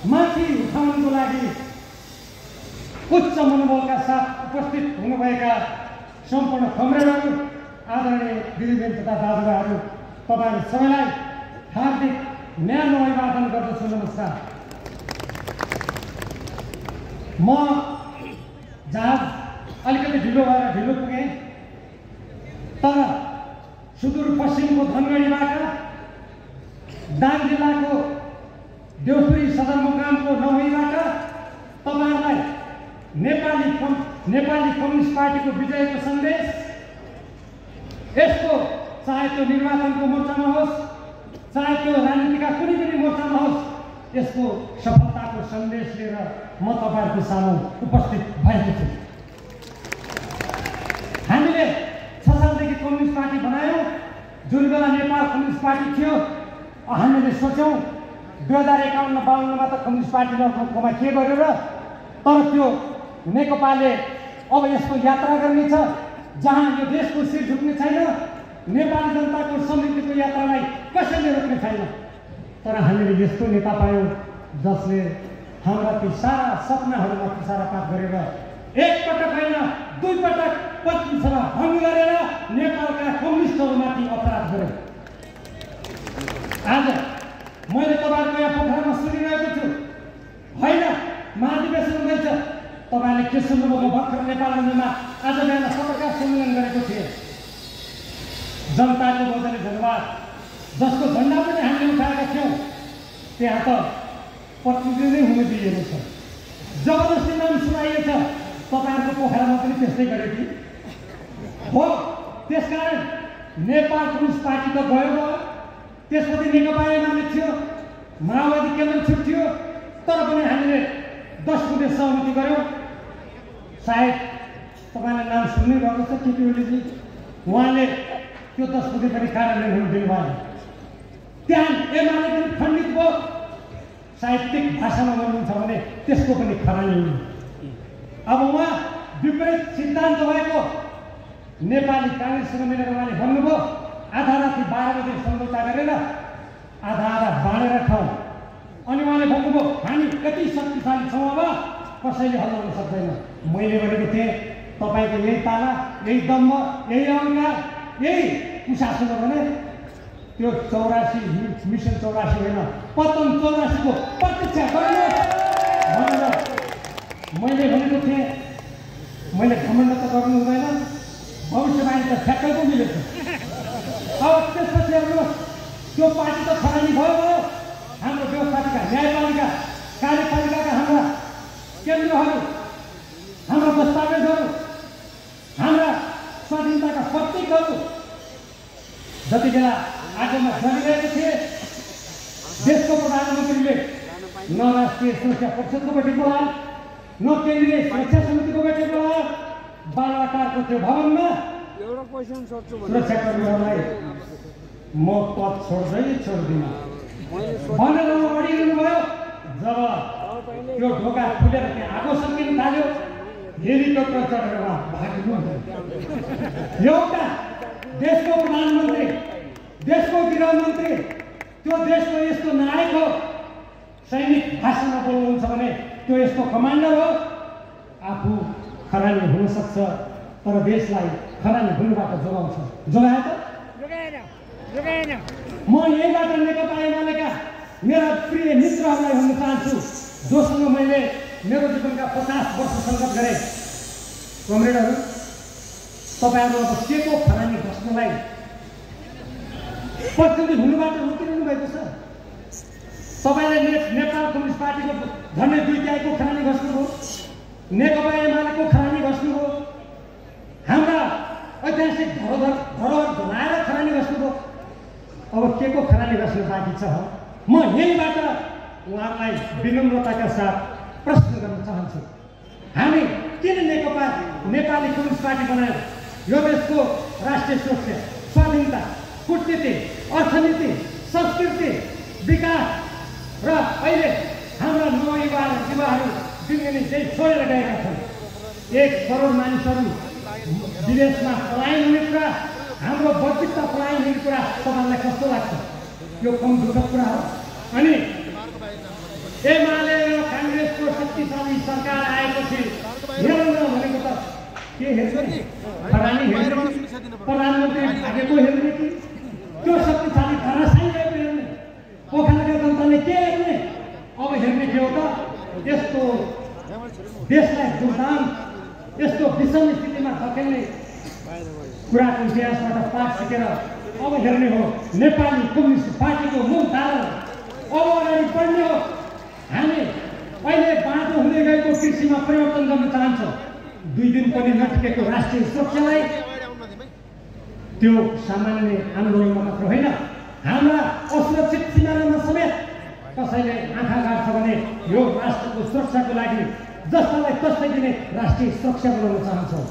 माथि उठाउनको लागि उच्च मनोबलका साथ उपस्थित हुनुभएका सम्पूर्ण कमरेडहरू, आदरणीय दिदीबहिनी तथा दाजुभाइहरू, तपाईहरु सबैलाई हार्दिक न्यानो अभिवादन गर्दछु। नमस्कार। म जहाज अलिकति ढिलो पुगेँ, तर सुदूरपश्चिमको धनगढीबाट दाङ जिल्लाको देउपुरी सदरमुकामको नौहीबाट तपाईहरुलाई नेपाली कम्युनिस्ट पार्टीको विजयको सन्देश, यसको चाहे त्यो निर्वाचनको मोर्चामा होस्, चाहे त्यो राजनीतिका कुनै पनि मोर्चामा होस्, यसको सफलताको सन्देश लिएर म तपाईहरुको सामु उपस्थित भएको छु। हामीले 6 सालदेखि कम्युनिस्ट पार्टी बनायौं। जुन बेला नेपाल कम्युनिस्ट पार्टी थियो, हामीले सोच्यौं 2051-52 मा त कम्युनिस्ट पार्टी नभएकोमा के गर्यो र, तर त्यो नेकपाले अब यसको यात्रा गर्ने छ, जहाँ यो देशको शिर झुक्ने छैन, नेपाली जनताको समृद्धिको यात्रालाई कसैले रोक्ने छैन। तर हामीले यस्तो नेता पायौं जसले हाम्रा ती सारा सपनाहरूमा तुषारपात गरेर एक पटक होइन 2 पटक 25 सभा भङ्ग गरेर नेपालका कम्युनिस्टहरूमाथि अपराध गरे। आज मैले तपाईहरुको यहाँ पोखरामा सुनिरहेको छु, होइन महाधिवेशन हुँदैछ, तपाईले के सुन्नुभयो? भर्खर नेपालगञ्जमा आज बिहान पत्रकार सम्मेलन गरेको थिए। जनताको बदले धन्यवाद, जसको झण्डा पनि हामीले उठाएका थियौं, त्यहाँ त प्रतिनिधि नै हुन दिइएको छ। जबरजस्ती नाम सुनाइएछ। तपाईहरुको पोखरामा पनि त्यस्तै गरे कि हो? त्यसकारण नेपाल कम्युनिस्ट पार्टी त गयो, त्यसपछि नेकपा एमाले थियो, माओवादी केन्द्र छुट्यो, तर पनि हामीले 10 बुँदे सहमति गर्यौं। सायद तपाईले नाम सुन्नै भएको छ केपी ओलीजी, उहाँले त्यो 10 बुँदे पनि कार्यान्वयन हुन दिनुभयो। त्यहाँ एमाले पनि खण्डित भयो। साहित्यिक भाषामा भन्नुहुन्छ भने त्यसको पनि खरानी हुनु। अब उहाँ विपरीत सिद्धान्त भएको नेपाली कांग्रेससँग मिलेर उहाँले भन्नुभयो आधा राति 12 बजे सम्झौता गरेर आधा बाँडेर खाउँ। अनि उहाँले भन्नुभयो हामी कति शक्तिशाली छौँ, अब कसैले हल्लाउन सक्दैन। मैले भनेको थिएँ तपाईको यही ताला, यही दम्भ, यही अहंकार, यही कुशासन हो भने त्यो 84 मिसन 84 होइन, पतन 84 को प्रतीक्षा गर्नुहोस् भनेर मैले भनेको थिएँ। मैले घमण्ड त गर्नु हुँदैन, भविष्यवाणी त ठ्याक्कैको मिलेछ। अब त्यसपछि हेर्नुहोस्, त्यो पार्टी त खरानी भयो। हाम्रो व्यवस्थापिका, न्यायपालिका, कार्यपालिकाका हाम्रा केन्द्रहरू, हाम्रा दस्तावेजहरू, हाम्रा स्वाधीनताका प्रतीकहरू जति बेला आगोमा जलिरहेको थिए, देशको प्रधानमन्त्रीले न राष्ट्रिय सुरक्षा परिषदको बैठक बोलाए, न केन्द्रीय सुरक्षा समितिको बैठक बोलाए। बालुवाटारको त्यो भवनमा सुरक्षाकर्मीहरूलाई म पद छोड्दिनँ भनेर अडिरहनु भयो। जब त्यो ढोका खुलेर त्यहाँ आगो सकिन थाल्यो, हेलिकप्टर चढेर भाग्नु। एउटा देशको प्रधानमन्त्री, देशको गृहमन्त्री, त्यो देशको यस्तो नायक हो, सैनिक भाषामा बोल्नुहुन्छ भने त्यो यसको कमान्डर हो। आफू खरानी हुन सक्छ, तर देशलाई खरानी हुनुबाट जोगाउँछ। जोगाए त? जोगाएन। म यहीबाट नेकपा एमालेका मेरा प्रिय मित्रहरूलाई भन्न चाहन्छु, जोसँग मैले मेरो जीवनका 50 वर्ष सङ्घर्ष गरेँ। कमरेडहरू, तपाईहरु अब के को खरानी बस्नलाई प्रतिनिधि हुनुबाट रोकिरहनु भएको छ? तपाईले नेपाल कम्युनिस्ट पार्टीको धन्य 2 तिहाईको खरानी बस्नुभयो, नेकपा एमालेको खरानी बस्नुभयो, हाम्रा ऐतिहासिक धरोहर जलाएर खरानी बस्नुभयो। अब के को खरानी बस्नु बाँकी छ? म यहीबाट उहाँलाई विनम्रताका साथ प्रश्न गर्न चाहन्छु, हामी किन नेपाली कम्युनिस्ट पार्टी बनायौं? यो देशको राष्ट्रिय सुरक्षा, स्वाधीनता, कूटनीति, अर्थनीति, संस्कृति, विकास र अहिले हाम्रा नवयुवाहरू दिनदिनै चाहिँ छोडेर गएका छन्। 1 करोड मानिसहरू विदेशमा पलायन हुने कुरा, हाम्रो बौद्धिकता पलायन हुने कुरा तपाईँलाई कस्तो लाग्छ? यो कम दुःखद कुरा हो। अनि एमाले शक्तिशाली सरकार आएपछि हेर्नु भनेको त के हेर्ने खरानी हेर्ने प्रधानमन्त्री भागेको हेर्ने कि त्यो शक्तिशाली धराशायी गएको हेर्ने पोखराका जनताले के हेर्ने अब हेर्ने के हो त यस्तो देशलाई दुर्दाम यस्तो विषम स्थितिमा धकेल्ने कुराको इतिहासबाट पाठ सिकेर अब हेर्ने हो नेपाली कम्युनिस्ट पार्टीको मूल धारा अब अगाडि बढ्ने हो। हामी अहिले बाटो हुँदै गएको कृषिमा परिवर्तन गर्न चाहन्छौँ। 2 दिन पनि नटिकेको राष्ट्रिय सुरक्षालाई त्यो सामान्य आन्दोलनमा मात्र होइन हाम्रा असुरक्षित सिमानामा समेत कसैले आँखा गाड्छ भने यो राष्ट्रको सुरक्षाको लागि जस्तालाई तस्तै दिने राष्ट्रिय सुरक्षा बनाउन चाहन्छौँ।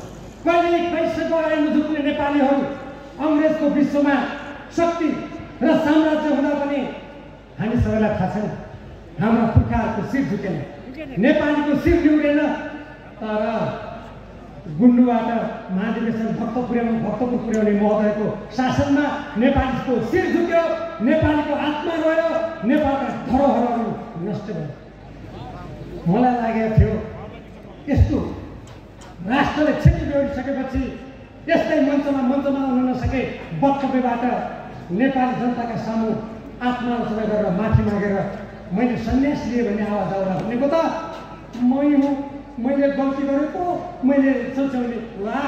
कहिले कैसेको अगाडि नझुक्ने नेपालीहरू अङ्ग्रेजको विश्वमा शक्ति र साम्राज्य हुँदा पनि हामी सबैलाई थाहा छैन हाम्रा पुर्खाहरूको शिर झुकेन नेपालीको शिर निहुरेन। तर गुन्डुबाट महाधिवेशन भक्तपुर पुर्याउने महोदयको शासनमा नेपालीको शिर झुक्यो नेपालीको आत्मा गयो नेपालका धरोहरहरू नष्ट भयो। मलाई लागेको थियो यस्तो राष्ट्रले क्षति बेहोरिसकेपछि यस्तै मञ्चमा आउन नसके वक्तव्यबाट नेपाली जनताका सामु आत्मालोचना गरेर माफी मागेर मैले सन्यास लिएँ भन्ने आवाज आउला भनेको त मै हुँ मैले गल्ती गरेको मैले सोच्ने वा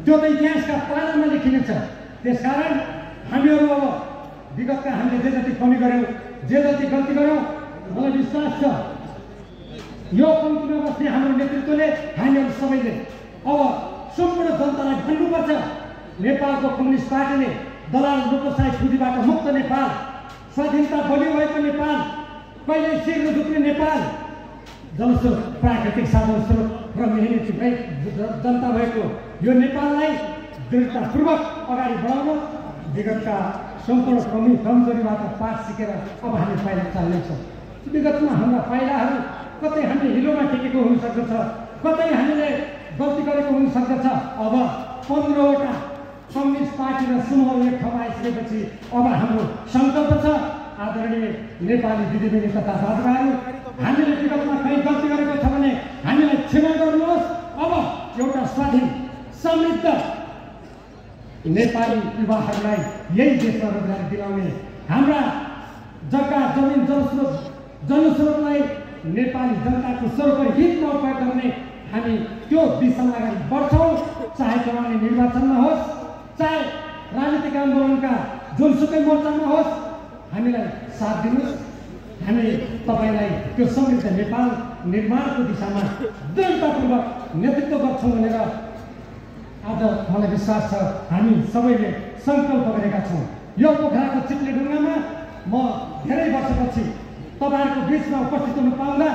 त्यो त इतिहासका पानामा लेखिने छ। त्यसकारण हामीहरू अब विगतका हामीले जे जति कमी गऱ्यौँ जे जति गल्ती गऱ्यौँ मलाई विश्वास छ यो पङ्क्तिमा बस्ने हाम्रो नेतृत्वले हामीहरू सबैले अब सम्पूर्ण जनतालाई भन्नुपर्छ नेपालको कम्युनिस्ट पार्टीले दलाल लोकशाही पुँजीबाट मुक्त नेपाल स्वाधीनता बलियो भएको नेपाल कहिले शिर नझुक्ने नेपाल जलस्रोत प्राकृतिक साधन स्रोत र मेहनती जनता भएको यो नेपाललाई दृढतापूर्वक अगाडि बढाउन विगतका सम्पूर्ण कमजोरीबाट पाठ सिकेर अब हामी पाइला चाल्नेछौँ। विगतमा हाम्रा पाइलाहरू कतै हामी हिलोमा टेकेको हुन सक्दछ कतै हामीले गल्ती गरेको हुन सक्दछ। अब 15वटा कम्युनिस्ट पार्टी र समूह एक ठाउँमा आइसकेपछि अब हाम्रो सङ्कल्प छ आदरणीय नेपाली दिदीबहिनी तथा दाजुभाइहरू हामीले विगतमा कहीँ गल्ती गरेको छ भने हामीलाई क्षमा गर्नुहोस्। अब एउटा स्वाधीन समृद्ध नेपाली युवाहरूलाई यही देशमा रोजगारी दिलाउने हाम्रा जग्गा जमिन जनस्रोतलाई नेपाली जनताको सर्वोपरि हितमा उपयोग गर्ने हामी त्यो दिशामा अगाडि बढ्छौँ। चाहे चुनावी निर्वाचनमा होस् चाहे राजनीतिक आन्दोलनका जुनसुकै मोर्चामा होस् हामीलाई साथ दिनुहोस्। हामी तपाईँलाई त्यो समृद्ध नेपाल निर्माणको दिशामा दृढतापूर्वक नेतृत्व गर्छौँ भनेर आज मलाई विश्वास छ हामी सबैले सङ्कल्प गरेका छौँ। यो पोखराको चिप्लेढुङ्गामा म धेरै वर्षपछि तपाईँहरूको बिचमा उपस्थित हुन पाउँदा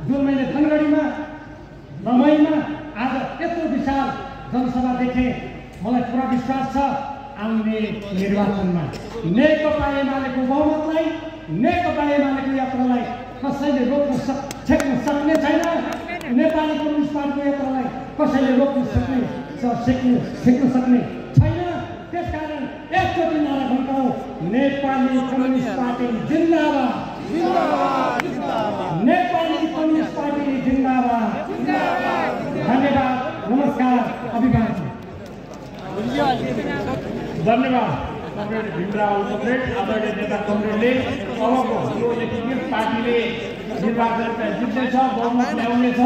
जुन मैले धनगढीमा लमैमा आज यत्रो विशाल जनसभा देखेँ मलाई पुरा विश्वास छ आउने निर्वाचनमा नेकपा एमालेको बहुमतलाई नेकपा एमालेको यात्रालाई कसैले रोक्न छेक्न सक्ने छैन। नेपाली कम्युनिस्ट पार्टीको यात्रालाई कसैले रोक्न सक्ने छैन। त्यसकारण एकचोटि नारा भन्काउँ नेपाली कम्युनिस्ट पार्टी जिन्दाबाद नेपाली कम्युनिस्ट पार्टी जिन्दाबाद। धन्यवाद नमस्कार अभिवादन। धन्यवाद कमरेड भीमराव कमरेड आदरणीय नेता कमरेडले अबको यो एकीकृत पार्टीले निर्वाचन जित्नेछ बहुमत ल्याउनेछ।